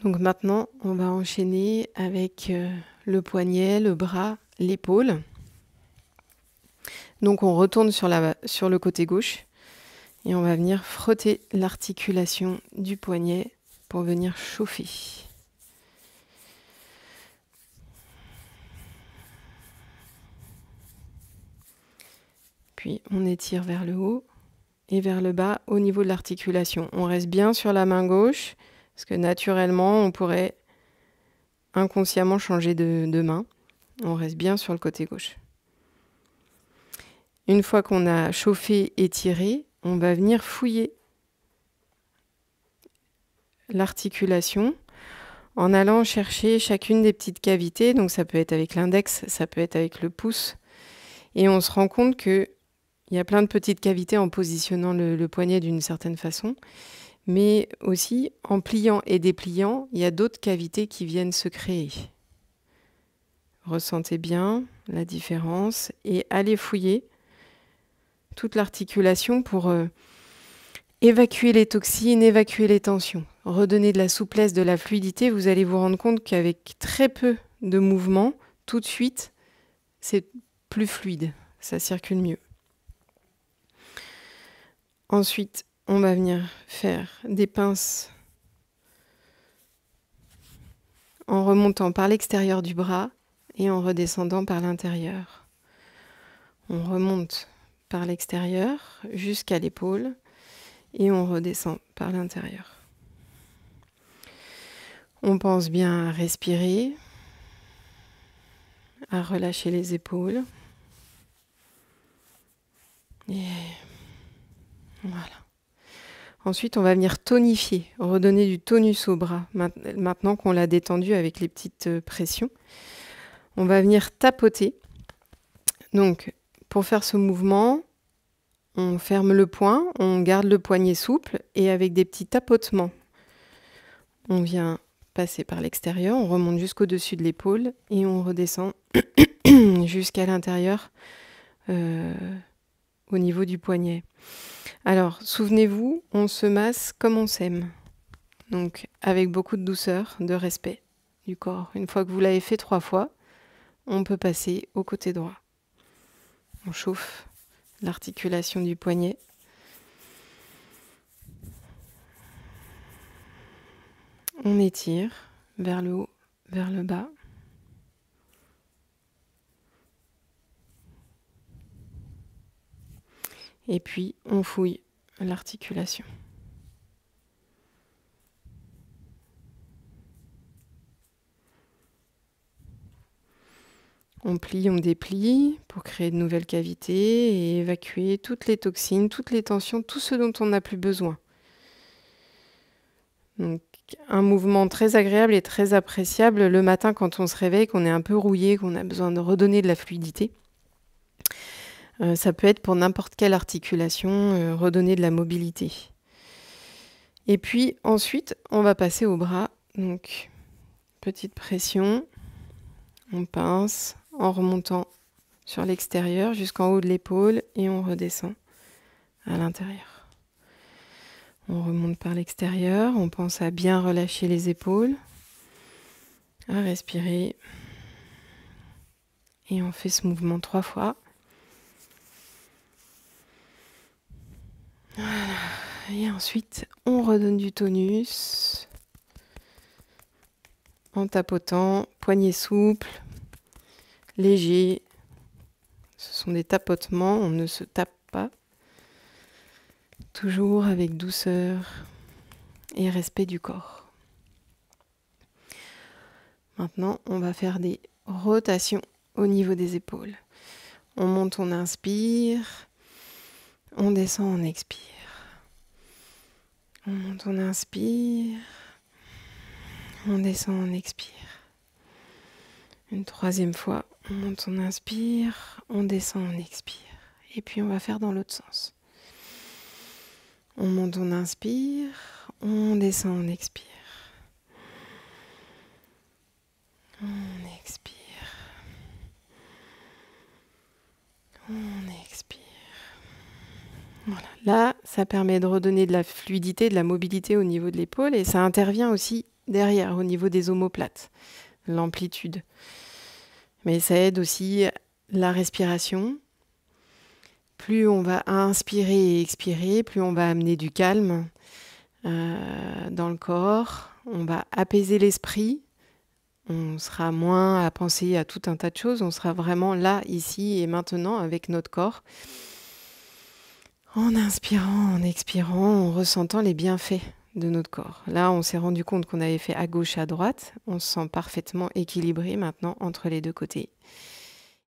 Donc maintenant, on va enchaîner avec le poignet, le bras, l'épaule. Donc on retourne sur le côté gauche et on va venir frotter l'articulation du poignet pour venir chauffer. Puis on étire vers le haut et vers le bas au niveau de l'articulation. On reste bien sur la main gauche parce que naturellement on pourrait inconsciemment changer de main. On reste bien sur le côté gauche. Une fois qu'on a chauffé et tiré, on va venir fouiller l'articulation en allant chercher chacune des petites cavités. Donc ça peut être avec l'index, ça peut être avec le pouce. Et on se rend compte qu'il y a plein de petites cavités en positionnant le poignet d'une certaine façon. Mais aussi, en pliant et dépliant, il y a d'autres cavités qui viennent se créer. Ressentez bien la différence et allez fouiller toute l'articulation pour évacuer les toxines, évacuer les tensions, redonner de la souplesse, de la fluidité. Vous allez vous rendre compte qu'avec très peu de mouvements, tout de suite, c'est plus fluide, ça circule mieux. Ensuite, on va venir faire des pinces en remontant par l'extérieur du bras et en redescendant par l'intérieur. On remonte par l'extérieur jusqu'à l'épaule et on redescend par l'intérieur. On pense bien à respirer, à relâcher les épaules. Et voilà. Ensuite, on va venir tonifier, redonner du tonus au bras. Maintenant qu'on l'a détendu avec les petites pressions, on va venir tapoter. Donc, pour faire ce mouvement, on ferme le poing, on garde le poignet souple et avec des petits tapotements, on vient passer par l'extérieur, on remonte jusqu'au-dessus de l'épaule et on redescend jusqu'à l'intérieur au niveau du poignet. Alors, souvenez-vous, on se masse comme on s'aime. Donc, avec beaucoup de douceur, de respect du corps. Une fois que vous l'avez fait 3 fois, on peut passer au côté droit. On chauffe l'articulation du poignet. On étire vers le haut, vers le bas. Et puis, on fouille l'articulation. On plie, on déplie pour créer de nouvelles cavités et évacuer toutes les toxines, toutes les tensions, tout ce dont on n'a plus besoin. Donc, un mouvement très agréable et très appréciable le matin quand on se réveille, qu'on est un peu rouillé, qu'on a besoin de redonner de la fluidité. Ça peut être pour n'importe quelle articulation, redonner de la mobilité. Et puis ensuite, on va passer au bras. Donc, petite pression, on pince en remontant sur l'extérieur jusqu'en haut de l'épaule et on redescend à l'intérieur. On remonte par l'extérieur, on pense à bien relâcher les épaules, à respirer. Et on fait ce mouvement 3 fois. Voilà. Et ensuite, on redonne du tonus en tapotant, poignet souple, léger. Ce sont des tapotements, on ne se tape pas. Toujours avec douceur et respect du corps. Maintenant, on va faire des rotations au niveau des épaules. On monte, on inspire. On descend, on expire. On monte, on inspire. On descend, on expire. Une 3e fois, on monte, on inspire. On descend, on expire. Et puis on va faire dans l'autre sens. On monte, on inspire. On descend, on expire. On expire. On expire. Voilà. Là, ça permet de redonner de la fluidité, de la mobilité au niveau de l'épaule et ça intervient aussi derrière, au niveau des omoplates, l'amplitude. Mais ça aide aussi la respiration. Plus on va inspirer et expirer, plus on va amener du calme dans le corps. On va apaiser l'esprit. On sera moins à penser à tout un tas de choses. On sera vraiment là, ici et maintenant avec notre corps. En inspirant, en expirant, en ressentant les bienfaits de notre corps. Là, on s'est rendu compte qu'on avait fait à gauche, à droite. On se sent parfaitement équilibré maintenant entre les deux côtés.